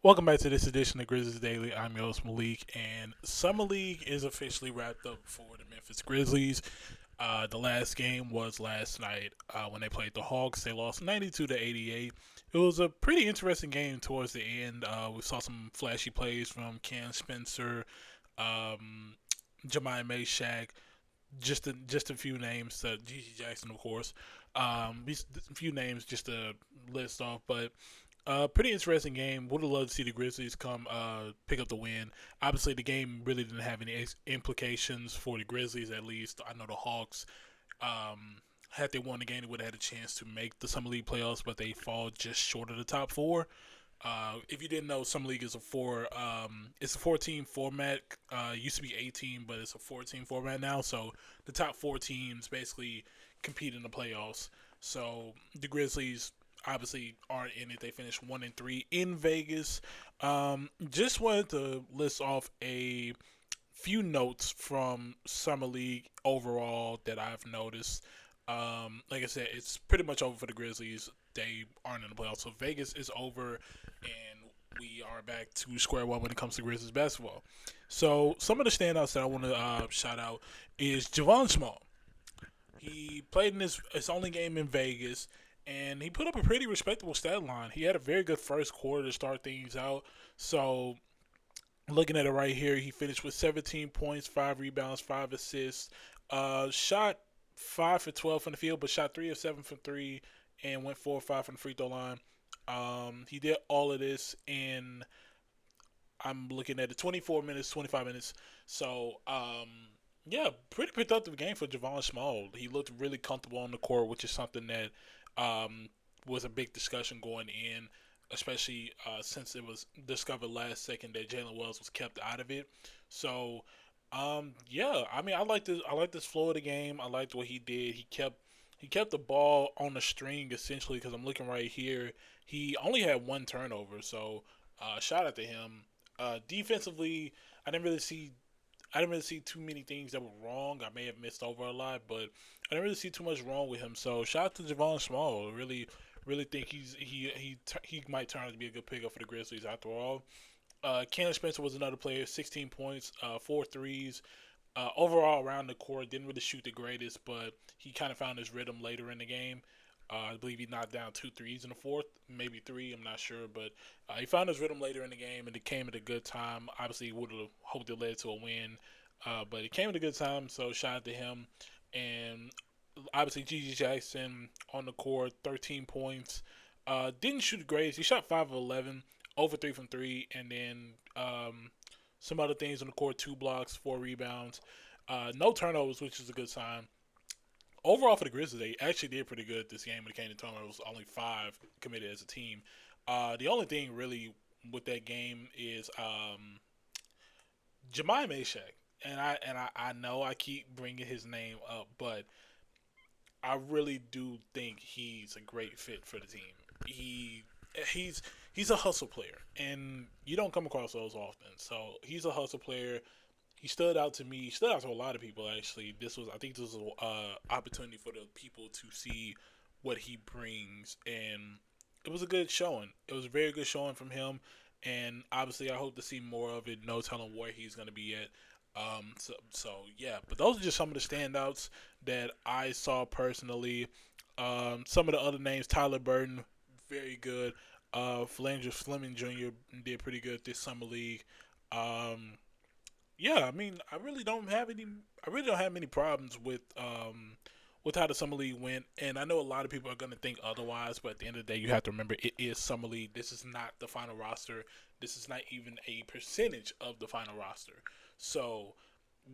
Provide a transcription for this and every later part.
Welcome back to this edition of Grizzlies Daily. I'm your host Malik, and Summer League is officially wrapped up for the Memphis Grizzlies. The last game was last night when they played the Hawks. They lost 92 to 88. It was a pretty interesting game towards the end. We saw some flashy plays from Cam Spencer, um, Jemiah Meshack, just a few names. Gigi Jackson, of course. A few names just to list off, but pretty interesting game. Would have loved to see the Grizzlies come pick up the win. Obviously, the game really didn't have any implications for the Grizzlies. At least I know the Hawks. Had they won the game, they would have had a chance to make the Summer League playoffs, but they fall just short of the top four. If you didn't know, Summer League is it's a 4 team format. It used to be 18, but it's a 4 team format now. So the top four teams basically compete in the playoffs. So the Grizzlies obviously aren't in it. They finished 1-3 in Vegas. Just wanted to list off a few notes from Summer League overall that I've noticed. Like I said, it's pretty much over for the Grizzlies. They aren't in the playoffs, so Vegas is over, and we are back to square one when it comes to Grizzlies basketball. So some of the standouts that I want to shout out is Javon Small. He played in his only game in Vegas, and he put up a pretty respectable stat line. He had a very good first quarter to start things out. So looking at it right here, he finished with 17 points, 5 rebounds, 5 assists. Shot 5 for 12 from the field, but shot 3 of 7 from three, and went 4 or 5 from the free throw line. He did all of this in, I'm looking at it, 24 minutes, 25 minutes. So yeah, pretty productive game for Javon Small. He looked really comfortable on the court, which is something that was a big discussion going in, especially since it was discovered last second that Jalen Wells was kept out of it. So, yeah, I mean, I like this flow of the game. I liked what he did. He kept the ball on the string essentially because I'm looking right here. He only had one turnover, so shout out to him. Defensively, I didn't really see I didn't really see too many things that were wrong. I may have missed over a lot, but I didn't really see too much wrong with him. So shout out to Javon Small. Really think he might turn out to be a good pickup for the Grizzlies after all. Cannon Spencer was another player, 16 points, 4 threes. Overall, around the court, didn't really shoot the greatest, but he kind of found his rhythm later in the game. I believe he knocked down 2 threes in the fourth, maybe three. I'm not sure, but he found his rhythm later in the game, and it came at a good time. Obviously, he would have hoped it led to a win, but it came at a good time. So shout out to him, and obviously Gigi Jackson on the court, 13 points. Didn't shoot great. He shot 5 of 11, over three from three, and then some other things on the court: 2 blocks, 4 rebounds, no turnovers, which is a good sign. Overall for the Grizzlies, they actually did pretty good this game when it came to turnovers. It was only 5 committed as a team. The only thing really with that game is Jemiah Meshack, and I know I keep bringing his name up, but I really do think he's a great fit for the team. He he's he's a hustle player, and you don't come across those often. So he's a hustle player. He stood out to me. He stood out to a lot of people actually. I think this was an opportunity for the people to see what he brings, and it was a good showing. It was a very good showing from him, and obviously I hope to see more of it. No telling where he's going to be at. So yeah, but those are just some of the standouts that I saw personally. Some of the other names: Tyler Burton, very good. Phlandrous Fleming Jr. did pretty good this summer league. Um, yeah, I mean, I really don't have many problems with how the summer league went, and I know a lot of people are going to think otherwise. But at the end of the day, you have to remember it is summer league. This is not the final roster. This is not even a percentage of the final roster. So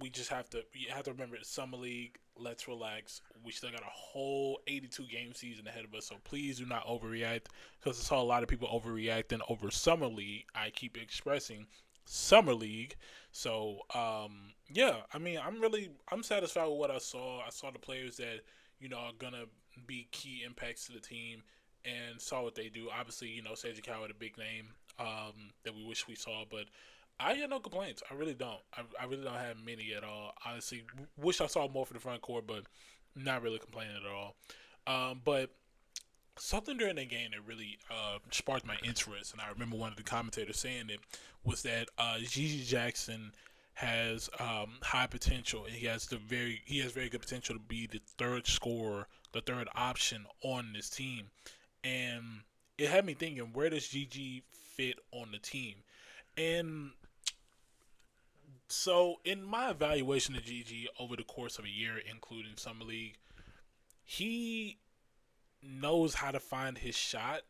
we just have to you have to remember it's summer league. Let's relax. We still got a whole 82 game season ahead of us. So please do not overreact because I saw a lot of people overreacting over summer league. I keep expressing summer league. So yeah, I mean, I'm satisfied with what I saw. I saw the players that are gonna be key impacts to the team, and saw what they do. Obviously, Cedric Howard, a big name that we wish we saw, but I had no complaints. I really don't. I really don't have many at all. Honestly, wish I saw more for the front court, but not really complaining at all. But something during the game that really sparked my interest, and I remember one of the commentators saying it was that Gigi Jackson has high potential, and he has very good potential to be the third scorer, the third option on this team, and it had me thinking, where does Gigi fit on the team? And so, in my evaluation of Gigi over the course of a year, including summer league, he knows how to find his shot,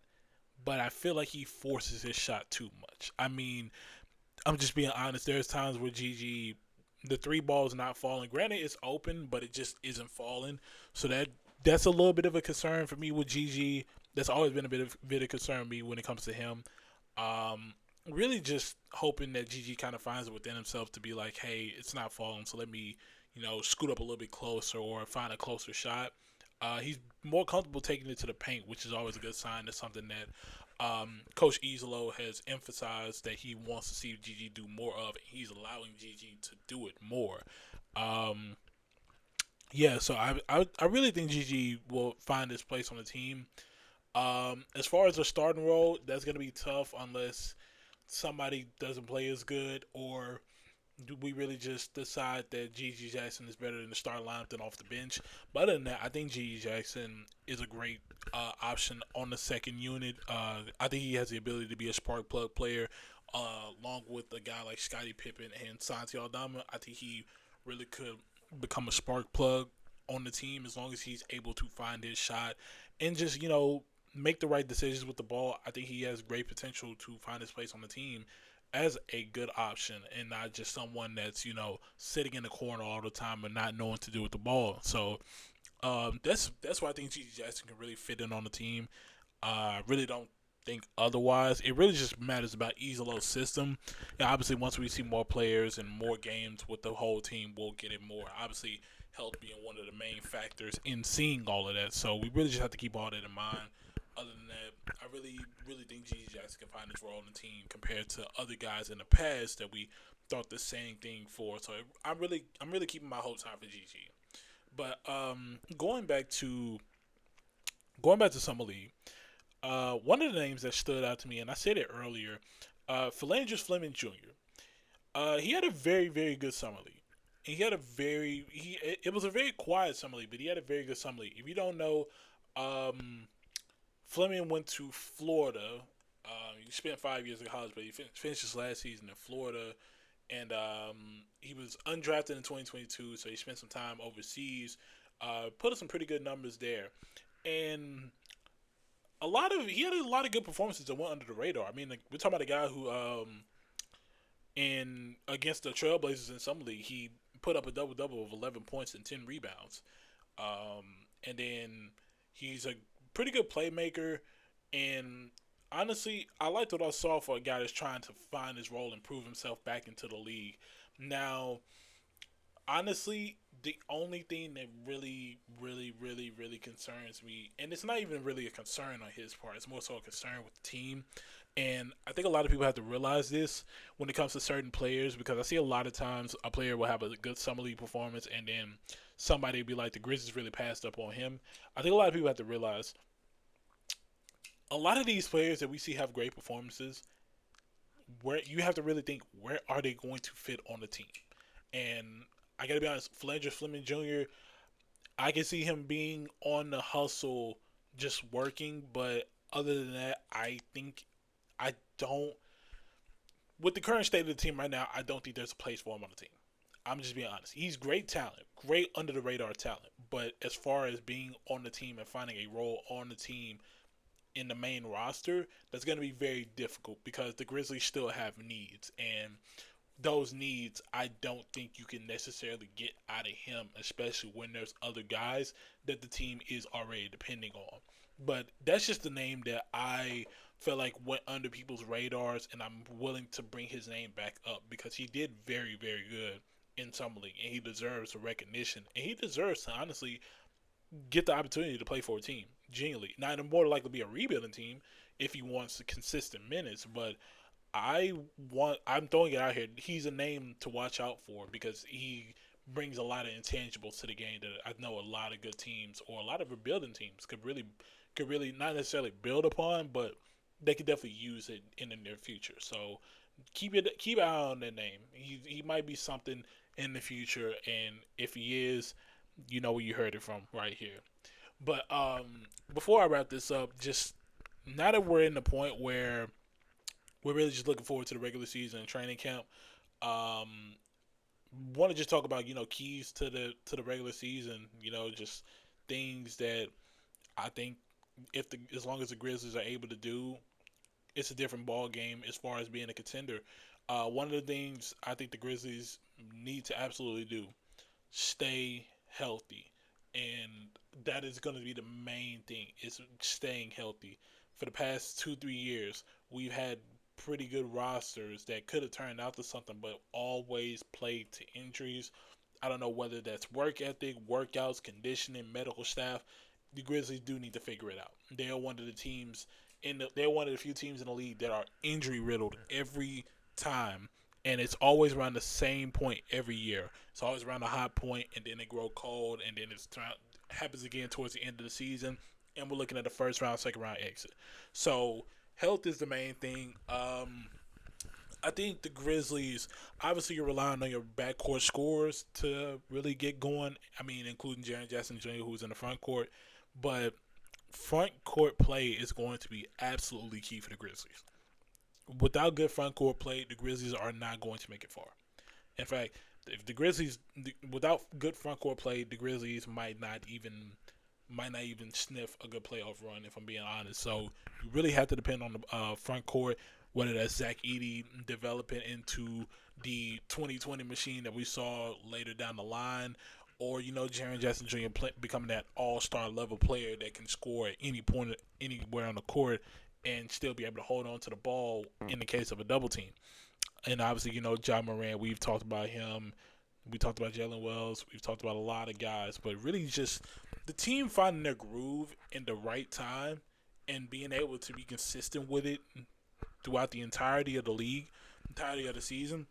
but I feel like he forces his shot too much. I mean, I'm just being honest. There's times where GG, the three ball is not falling. Granted, it's open, but it just isn't falling. So that's a little bit of a concern for me with GG. That's always been a bit of concern for me when it comes to him. Really just hoping that GG kind of finds it within himself to be like, hey, it's not falling, so let me, scoot up a little bit closer or find a closer shot. He's more comfortable taking it to the paint, which is always a good sign. That's something that Coach Izolo has emphasized that he wants to see GG do more of. He's allowing GG to do it more. Um, yeah, so I really think GG will find his place on the team. As far as the starting role, that's going to be tough unless somebody doesn't play as good, or do we really just decide that Gigi Jackson is better in the starting lineup than off the bench? But other than that, I think Gigi Jackson is a great option on the second unit. I think he has the ability to be a spark plug player, along with a guy like Scottie Pippen and Santi Aldama. I think he really could become a spark plug on the team as long as he's able to find his shot and just make the right decisions with the ball. I think he has great potential to find his place on the team as a good option and not just someone that's sitting in the corner all the time and not knowing what to do with the ball. So that's why I think Gigi Jackson can really fit in on the team. I really don't think otherwise. It really just matters about Izolo's system. And obviously, once we see more players and more games with the whole team, we'll get it more. Obviously, health being one of the main factors in seeing all of that. So we really just have to keep all that in mind. Other than that, I really think Gigi Jackson can find his role on the team compared to other guys in the past that we thought the same thing for. So I'm really keeping my hopes high for Gigi. But going back to summer league, one of the names that stood out to me, and I said it earlier, Phlandrous Fleming Jr. He had a very very good summer league. He had a very he it was a very quiet summer league, but he had a very good summer league. If you don't know, Fleming went to Florida. He spent 5 years in college, but he finished his last season in Florida, and he was undrafted in 2022, so he spent some time overseas. Put up some pretty good numbers there, and he had a lot of good performances that went under the radar. I mean, like, we're talking about a guy who in against the Trailblazers in summer league, he put up a double double of 11 points and 10 rebounds. And then he's a pretty good playmaker. And honestly, I liked what I saw for a guy that's trying to find his role and prove himself back into the league. Now, honestly, the only thing that really concerns me, and it's not even really a concern on his part, it's more so a concern with the team. And I think a lot of people have to realize this when it comes to certain players, because I see a lot of times a player will have a good summer league performance and then somebody will be like, the Grizzlies really passed up on him. I think a lot of people have to realize a lot of these players that we see have great performances, where you have to really think, where are they going to fit on the team? And I got to be honest, Phlandrous Fleming Jr., I can see him being on the hustle, just working. But other than that, I think I don't. With the current state of the team right now, I don't think there's a place for him on the team. I'm just being honest. He's great talent, great under the radar talent. But as far as being on the team and finding a role on the team in the main roster, that's going to be very difficult because the Grizzlies still have needs. And those needs, I don't think you can necessarily get out of him, especially when there's other guys that the team is already depending on. But that's just the name that I felt like went under people's radars, and I'm willing to bring his name back up because he did very, very good in summer league, and he deserves the recognition, and he deserves to honestly get the opportunity to play for a team. Genuinely, now it'll more likely be a rebuilding team if he wants the consistent minutes, but I'm throwing it out here. He's a name to watch out for because he brings a lot of intangibles to the game that I know a lot of good teams or a lot of rebuilding teams could really not necessarily build upon, but they could definitely use it in the near future. So keep an eye on that name. He might be something in the future, and if he is, you know where you heard it from right here. But before I wrap this up, just now that we're in the point where we're really just looking forward to the regular season and training camp, um, want to just talk about keys to the regular season. Just things that I think if the as long as the Grizzlies are able to do, it's a different ball game as far as being a contender. One of the things I think the Grizzlies need to absolutely do: stay healthy, and that is going to be the main thing. Is staying healthy. For the past 2-3 years, we've had pretty good rosters that could have turned out to something, but always played to injuries. I don't know whether that's work ethic, workouts, conditioning, medical staff. The Grizzlies do need to figure it out. They are one of the teams they're one of the few teams in the league that are injury riddled every time, and it's always around the same point every year. It's always around a hot point, and then it grow cold, and then happens again towards the end of the season, and we're looking at the first round, second round exit. So health is the main thing. I think the Grizzlies, obviously, you're relying on your backcourt scores to really get going. I mean, including Jaren Jackson Jr., who's in the front court. But front court play is going to be absolutely key for the Grizzlies. Without good front court play, the Grizzlies are not going to make it far. In fact, if the Grizzlies, without good front court play, the Grizzlies might not even sniff a good playoff run, if I'm being honest. So you really have to depend on the front court, whether that's Zach Edey developing into the 2020 machine that we saw later down the line, or Jaren Jackson Jr. Becoming that all-star level player that can score at any point anywhere on the court and still be able to hold on to the ball in the case of a double team. And obviously, John Moran, we've talked about him. We talked about Jalen Wells. We've talked about a lot of guys, but really just the team finding their groove in the right time and being able to be consistent with it throughout the entirety of the league, entirety of the season.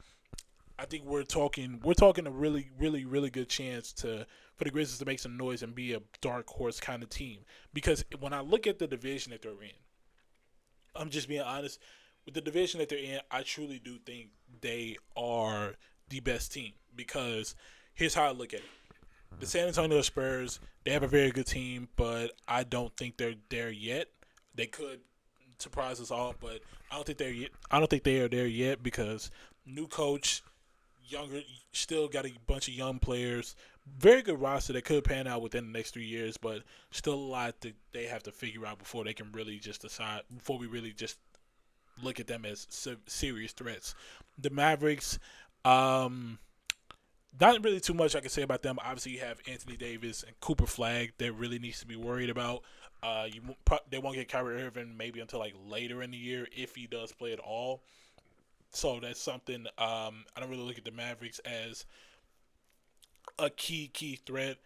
I think we're talking a really, really, really good chance for the Grizzlies to make some noise and be a dark horse kind of team. Because when I look at the division that they're in, I'm just being honest. With the division that they're in, I truly do think they are the best team. Because here's how I look at it: the San Antonio Spurs, they have a very good team, but I don't think they're there yet. They could surprise us all, but I don't think they're yet. I don't think they are there yet because new coach, younger, still got a bunch of young players, very good roster that could pan out within the next 3 years, but still a lot that they have to figure out before they can really just decide. Before we really just look at them as serious threats. The Mavericks, not really too much I can say about them. Obviously, you have Anthony Davis and Cooper Flag that really needs to be worried about. They won't get Kyrie Irving maybe until like later in the year if he does play at all. So that's something. I don't really look at the Mavericks as a key threat.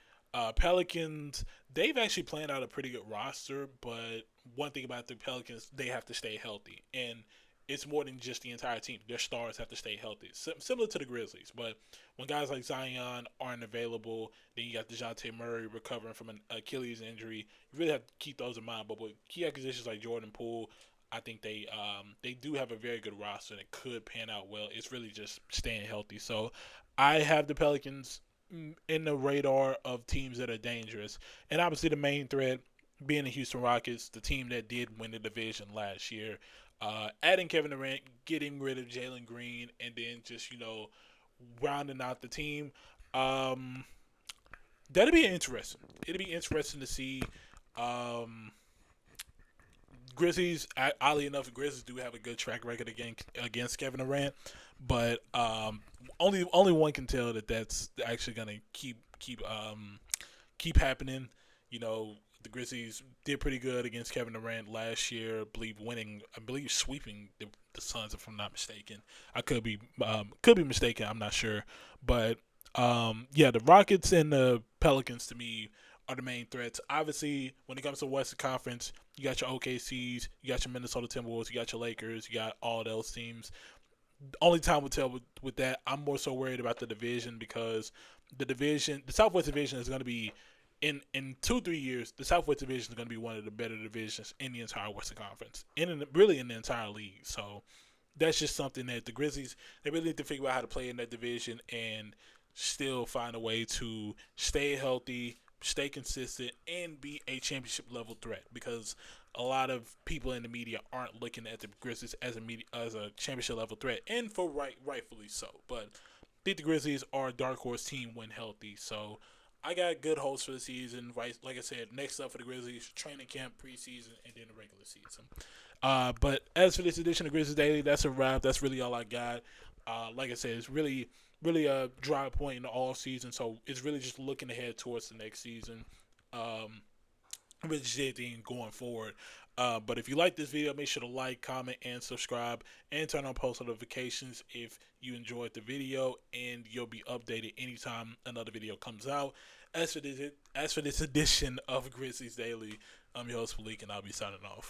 Pelicans, they've actually planned out a pretty good roster, but one thing about the Pelicans, they have to stay healthy, and it's more than just the entire team. Their stars have to stay healthy, similar to the Grizzlies. But when guys like Zion aren't available, then you got DeJounte Murray recovering from an Achilles injury. You really have to keep those in mind. But with key acquisitions like Jordan Poole, I think they do have a very good roster that could pan out well. It's really just staying healthy. So I have the Pelicans in the radar of teams that are dangerous, and obviously the main threat being the Houston Rockets, the team that did win the division last year. Adding Kevin Durant, getting rid of Jalen Green, and then just rounding out the team. That'll be interesting. It'll be interesting to see. Grizzlies, oddly enough, the Grizzlies do have a good track record against Kevin Durant, but only one can tell that that's actually gonna keep happening. The Grizzlies did pretty good against Kevin Durant last year. I believe sweeping the Suns, if I'm not mistaken. I could be mistaken. I'm not sure, but yeah, the Rockets and the Pelicans to me are the main threats. Obviously, when it comes to the Western Conference, you got your OKCs, you got your Minnesota Timberwolves, you got your Lakers, you got all those teams. Only time will tell with that. I'm more so worried about the division because the Southwest Division is going to be in 2-3 years, the Southwest Division is going to be one of the better divisions in the entire Western Conference, and really in the entire league. So that's just something that the Grizzlies, they really need to figure out how to play in that division and still find a way to stay healthy, stay consistent, and be a championship level threat. Because a lot of people in the media aren't looking at the Grizzlies as a championship level threat, and for rightfully so. But I think the Grizzlies are a dark horse team when healthy. So I got good hopes for the season. Right, like I said, next up for the Grizzlies, training camp, preseason, and then the regular season. But as for this edition of Grizzlies Daily, that's a wrap. That's really all I got. Like I said, it's really a dry point in the all season, so it's really just looking ahead towards the next season. Really just anything going forward. But if you like this video, make sure to like, comment, and subscribe, and turn on post notifications if you enjoyed the video, and you'll be updated anytime another video comes out. As for this edition of Grizzlies Daily, I'm your host Malik, and I'll be signing off.